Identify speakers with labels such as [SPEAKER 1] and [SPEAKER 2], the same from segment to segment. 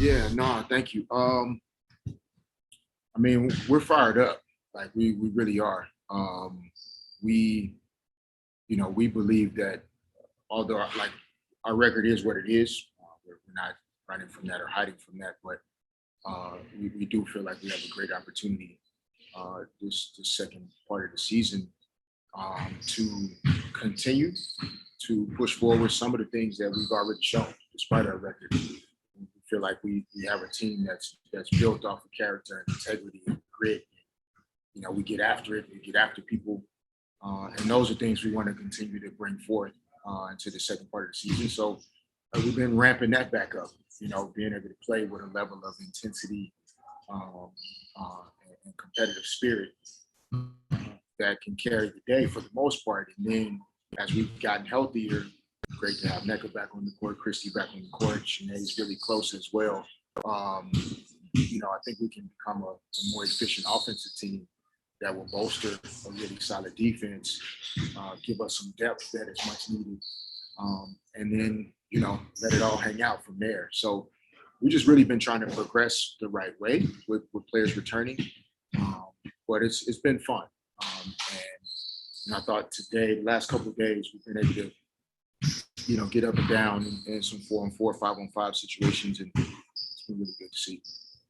[SPEAKER 1] Yeah, no, thank you. I mean, we're fired up. Like we really are. We, we believe that although like our record is what it is, we're not running from that or hiding from that, but we do feel like we have a great opportunity this second part of the season to continue to push forward some of the things that we've already shown, despite our record. We feel like we have a team that's built off of character and integrity and grit. We get after it. We get after people, and those are things we want to continue to bring forth into the second part of the season. So we've been ramping that back up. Being able to play with a level of intensity and competitive spirit that can carry the day for the most part. And then as we've gotten healthier, great to have Nneka back on the court, Christy back on the court. Sinead's really close as well. I think we can become a more efficient offensive team that will bolster a really solid defense, give us some depth that is much needed, and then, let it all hang out from there. So we've just really been trying to progress the right way with players returning, but it's been fun. And I thought today, the last couple of days, we've been able to, get up and down in some 4-on-4, 5-on-5 situations, and it's been really good to see.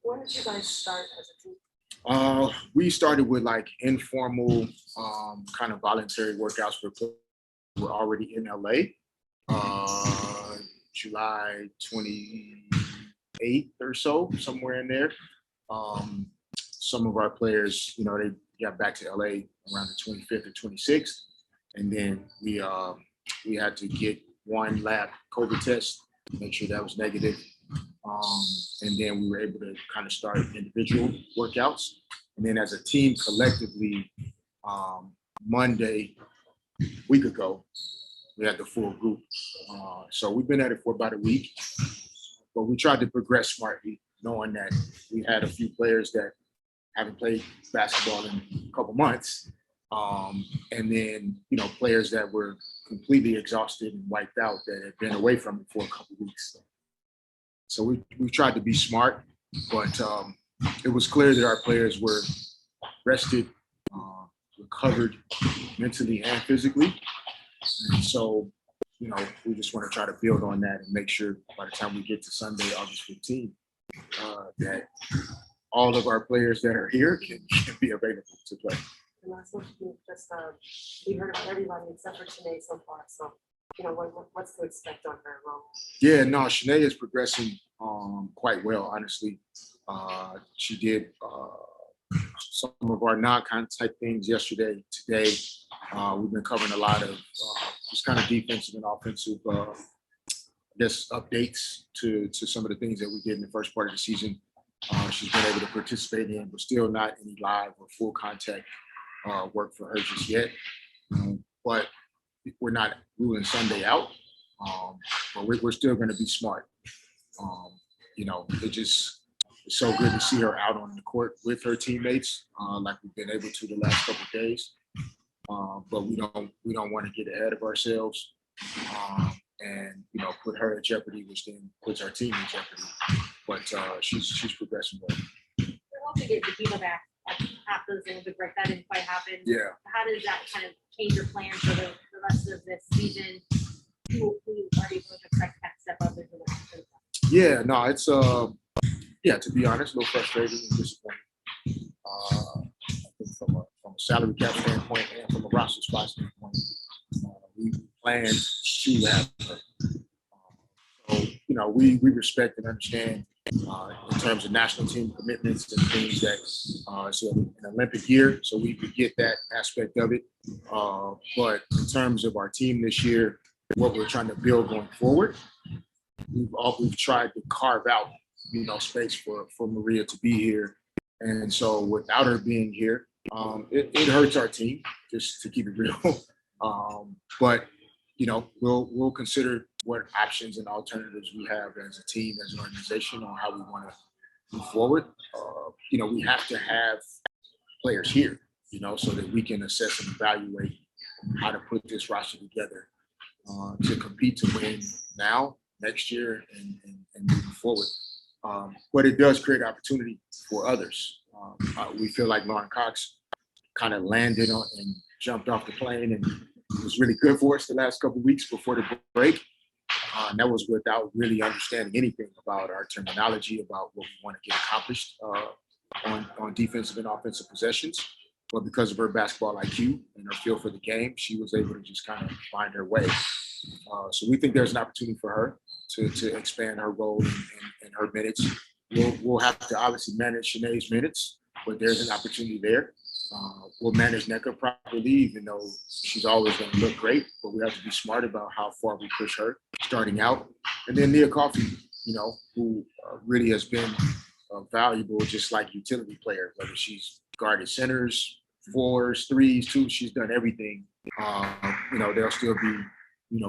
[SPEAKER 2] When did you guys start as a team?
[SPEAKER 1] We started with like informal, kind of voluntary workouts for players who were already in LA. July 28th or so, somewhere in there. Some of our players, they got back to LA around the 25th or 26th, and then we had to get one lab COVID test, make sure that was negative. And then we were able to kind of start individual workouts. And then as a team collectively, Monday, a week ago, we had the full group. So we've been at it for about a week, but we tried to progress smartly, knowing that we had a few players that haven't played basketball in a couple months. And then, players that were completely exhausted and wiped out that had been away from it for a couple weeks. So we tried to be smart, but it was clear that our players were rested, recovered mentally and physically. And so, we just want to try to build on that and make sure by the time we get to Sunday, August 15th, that all of our players that are here can be available to play.
[SPEAKER 2] And last one, we heard about everybody except for Sinead so far. So, what's to expect on her role?
[SPEAKER 1] Yeah, no, Sinead is progressing quite well, honestly. She did some of our non-contact things yesterday. Today, we've been covering a lot of just kind of defensive and offensive, updates to some of the things that we did in the first part of the season. She's been able to participate in, but still not any live or full contact work for her just yet. But we're not ruling Sunday out, but we're still going to be smart. It's so good to see her out on the court with her teammates, like we've been able to the last couple of days. But we don't want to get ahead of ourselves and put her in jeopardy, which then puts our team in jeopardy. But she's progressing well.
[SPEAKER 3] You're hoping to get Deportiva back after the Olympic break. That didn't quite happen.
[SPEAKER 1] Yeah.
[SPEAKER 3] How does that kind of change your plan for the rest of this season? Who are you going to expect to step up into the
[SPEAKER 1] Yeah, no, it's to be honest, a little frustrating and disappointing. I think from a salary cap standpoint and from a roster spot standpoint, we planned to have her. So, we respect and understand in terms of national team commitments and things that it's an Olympic year, so we could get that aspect of it. But in terms of our team this year, what we're trying to build going forward, we've tried to carve out space for Maria to be here. And so without her being here, it hurts our team, just to keep it real. But we'll consider what options and alternatives we have as a team, as an organization, on how we want to move forward. We have to have players here, so that we can assess and evaluate how to put this roster together to compete to win now, next year, and moving forward. But it does create opportunity for others. We feel like Lauren Cox kind of landed on and jumped off the plane and was really good for us the last couple of weeks before the break. And that was without really understanding anything about our terminology, about what we want to get accomplished on defensive and offensive possessions. But because of her basketball IQ and her feel for the game, she was able to just kind of find her way. So we think there's an opportunity for her to expand her role and her minutes. We'll have to obviously manage Shanae's minutes, but there's an opportunity there. We'll manage Nneka properly, even though she's always going to look great, but we have to be smart about how far we push her starting out. And then Nia Coffey, who really has been valuable, just like utility player, whether she's guarded centers, fours, threes, twos, she's done everything. There'll still be,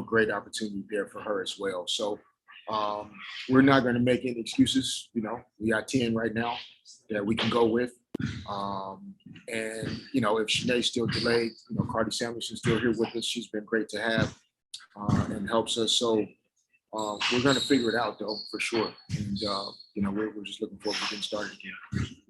[SPEAKER 1] great opportunity there for her as well. So we're not going to make any excuses. We got 10 right now that we can go with. And if Shanae's still delayed, Cardi Samuelson's still here with us. She's been great to have and helps us. So we're going to figure it out, though, for sure. And, we're just looking forward to getting started again.